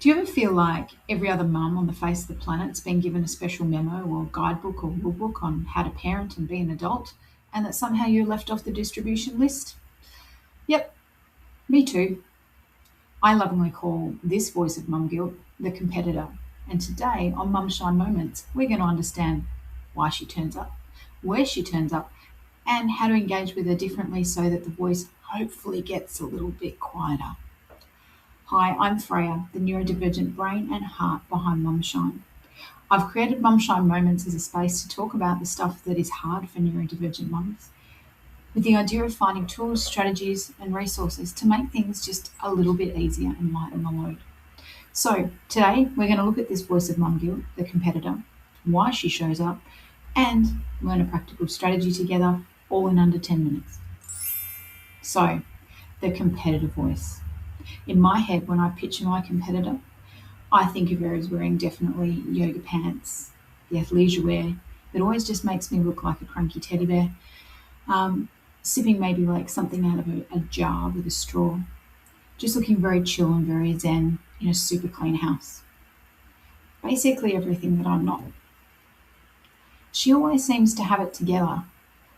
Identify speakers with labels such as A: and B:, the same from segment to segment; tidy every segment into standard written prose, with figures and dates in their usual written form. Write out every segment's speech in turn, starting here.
A: Do you ever feel like every other mum on the face of the planet's been given a special memo or guidebook or rulebook on how to parent and be an adult, and that somehow you're left off the distribution list? Yep, me too. I lovingly call this voice of mum guilt the competitor. And today on Mumshine Moments, we're going to understand why she turns up, where she turns up, and how to engage with her differently so that the voice hopefully gets a little bit quieter. Hi, I'm Freya, the neurodivergent brain and heart behind Mumshine. I've created Mumshine Moments as a space to talk about the stuff that is hard for neurodivergent mums, with the idea of finding tools, strategies, and resources to make things just a little bit easier and lighten the load. So, today we're going to look at this voice of mum guilt, the competitor, why she shows up, and learn a practical strategy together, all in under 10 minutes. So, the competitor voice. In my head, when I picture my competitor, I think of her as wearing definitely yoga pants, the athleisure wear that always just makes me look like a cranky teddy bear, sipping maybe like something out of a jar with a straw, just looking very chill and very zen in a super clean house. Basically everything that I'm not. She always seems to have it together,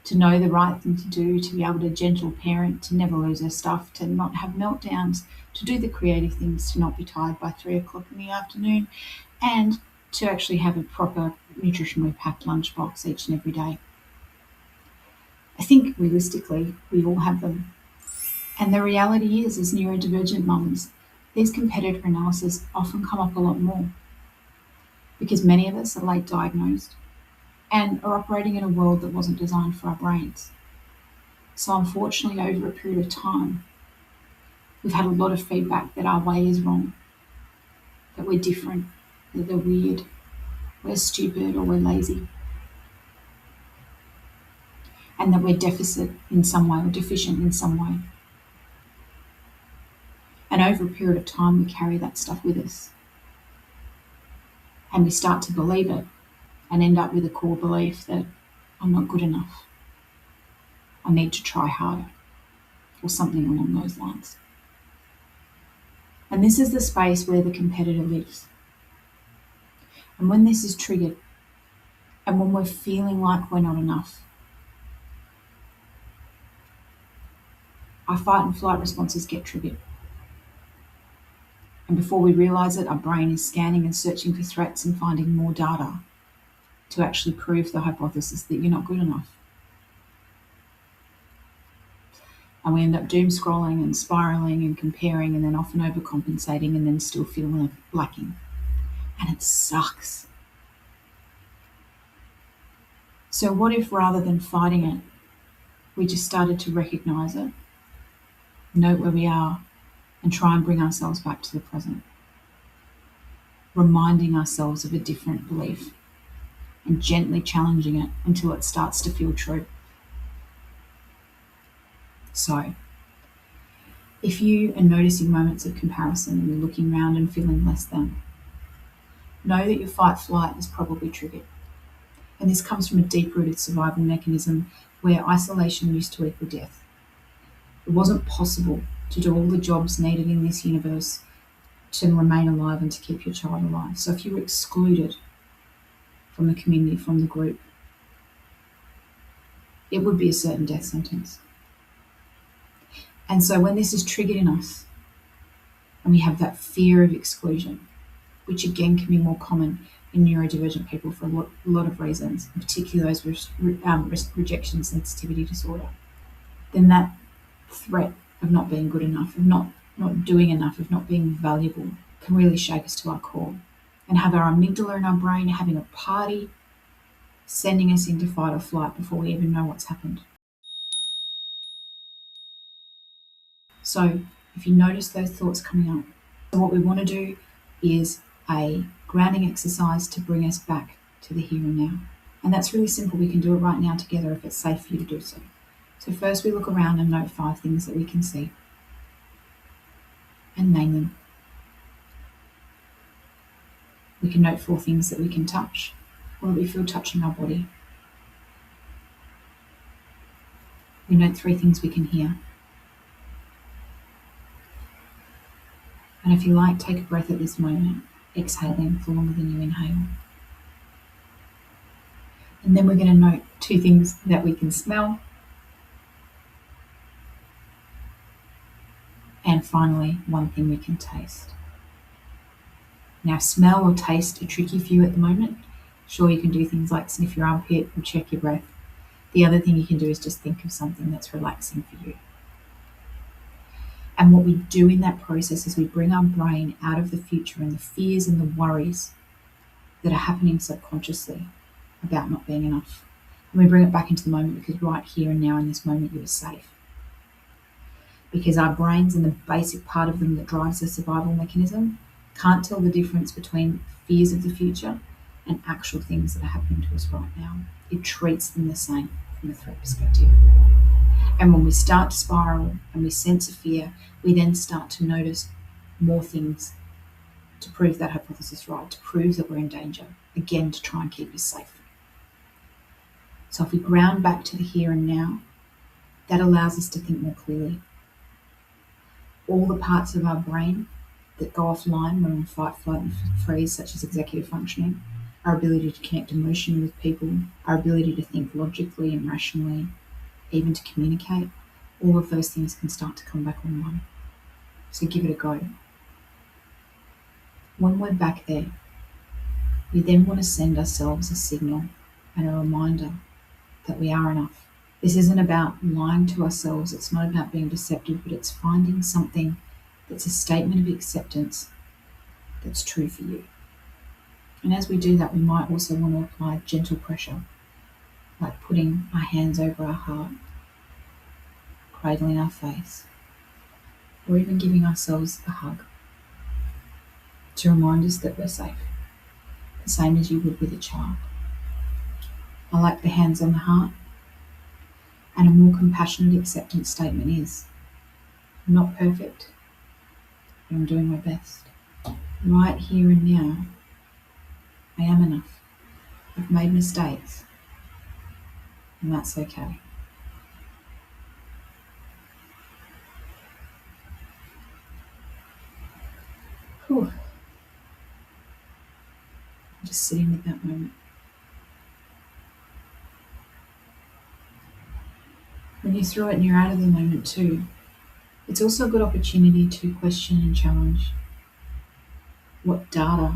A: to know the right thing to do, to be able to gentle parent, to never lose her stuff, to not have meltdowns, to do the creative things, to not be tired by 3 o'clock in the afternoon, and to actually have a proper nutritionally packed lunchbox each and every day. I think realistically, we all have them. And the reality is, as neurodivergent mums, these competitor analyses often come up a lot more because many of us are late diagnosed and are operating in a world that wasn't designed for our brains. So unfortunately, over a period of time, we've had a lot of feedback that our way is wrong, that we're different, that they're weird, we're stupid, or we're lazy, and that we're deficit in some way or deficient in some way. And over a period of time, we carry that stuff with us. And we start to believe it and end up with a core belief that I'm not good enough. I need to try harder, or something along those lines. And this is the space where the competitor lives. And when this is triggered, and when we're feeling like we're not enough, our fight and flight responses get triggered. And before we realise it, our brain is scanning and searching for threats and finding more data to actually prove the hypothesis that you're not good enough. And we end up doom scrolling and spiralling and comparing and then often overcompensating and then still feeling lacking. And it sucks. So what if rather than fighting it, we just started to recognise it, note where we are, and try and bring ourselves back to the present, reminding ourselves of a different belief and gently challenging it until it starts to feel true. So, if you are noticing moments of comparison and you're looking around and feeling less than, know that your fight-flight is probably triggered. And this comes from a deep-rooted survival mechanism where isolation used to equal death. It wasn't possible to do all the jobs needed in this universe to remain alive and to keep your child alive. So if you were excluded from the community, from the group, it would be a certain death sentence. And so when this is triggered in us, and we have that fear of exclusion, which again can be more common in neurodivergent people for a lot of reasons, in particular those with rejection sensitivity disorder, then that threat of not being good enough, of not doing enough, of not being valuable can really shake us to our core and have our amygdala in our brain having a party, sending us into fight or flight before we even know what's happened. So if you notice those thoughts coming up, what we want to do is a grounding exercise to bring us back to the here and now. And that's really simple. We can do it right now together if it's safe for you to do so. So first we look around and note 5 things that we can see and name them. We can note 4 things that we can touch or that we feel touching our body. We note 3 things we can hear. And if you like, take a breath at this moment, exhaling for longer than you inhale. And then we're going to note 2 things that we can smell. And finally, 1 thing we can taste. Now, smell or taste are tricky for you at the moment. Sure, you can do things like sniff your armpit or check your breath. The other thing you can do is just think of something that's relaxing for you. And what we do in that process is we bring our brain out of the future and the fears and the worries that are happening subconsciously about not being enough. And we bring it back into the moment, because right here and now in this moment you are safe. Because our brains and the basic part of them that drives the survival mechanism can't tell the difference between fears of the future and actual things that are happening to us right now. It treats them the same from a threat perspective. And when we start to spiral and we sense a fear, we then start to notice more things to prove that hypothesis right, to prove that we're in danger, again, to try and keep us safe. So if we ground back to the here and now, that allows us to think more clearly. All the parts of our brain that go offline when we're in fight, flight, and freeze, such as executive functioning, our ability to connect emotionally with people, our ability to think logically and rationally, even to communicate, all of those things can start to come back online. So give it a go. When we're back there, we then want to send ourselves a signal and a reminder that we are enough. This isn't about lying to ourselves, it's not about being deceptive, but it's finding something that's a statement of acceptance that's true for you. And as we do that, we might also want to apply gentle pressure, like putting our hands over our heart, cradling our face, or even giving ourselves a hug to remind us that we're safe, the same as you would with a child. I like the hands on the heart, and a more compassionate acceptance statement is, I'm not perfect, but I'm doing my best. Right here and now, I am enough. I've made mistakes, and that's okay. Whew. Just sitting with that moment. When you're through it and you're out of the moment too, it's also a good opportunity to question and challenge what data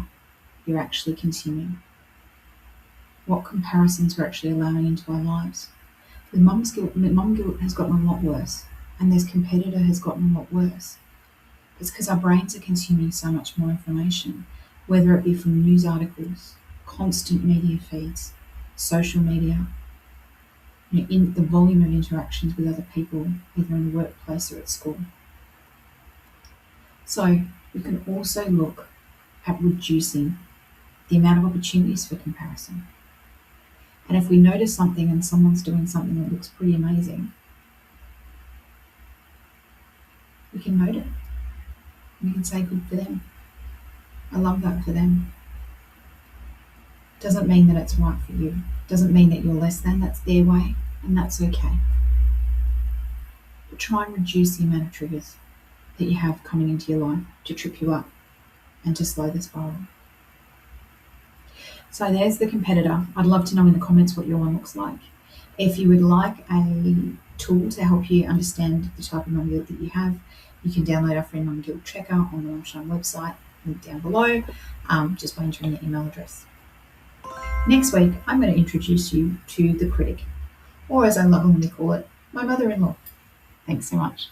A: you're actually consuming, what comparisons we're actually allowing into our lives. The mum guilt has gotten a lot worse, and this competitor has gotten a lot worse. It's because our brains are consuming so much more information, whether it be from news articles, constant media feeds, social media, in the volume of interactions with other people, either in the workplace or at school. So we can also look at reducing the amount of opportunities for comparison. And if we notice something and someone's doing something that looks pretty amazing, we can note it. We can say, good for them. I love that for them. Doesn't mean that it's right for you. Doesn't mean that you're less than. That's their way, and that's okay. But try and reduce the amount of triggers that you have coming into your life to trip you up and to slow the spiral. So there's the competitor. I'd love to know in the comments what your one looks like. If you would like a tool to help you understand the type of mum guilt that you have, you can download our free mum guilt checker on the Mumshine website, link down below, just by entering your email address. Next week, I'm going to introduce you to the critic, or as I lovingly call it, my mother-in-law. Thanks so much.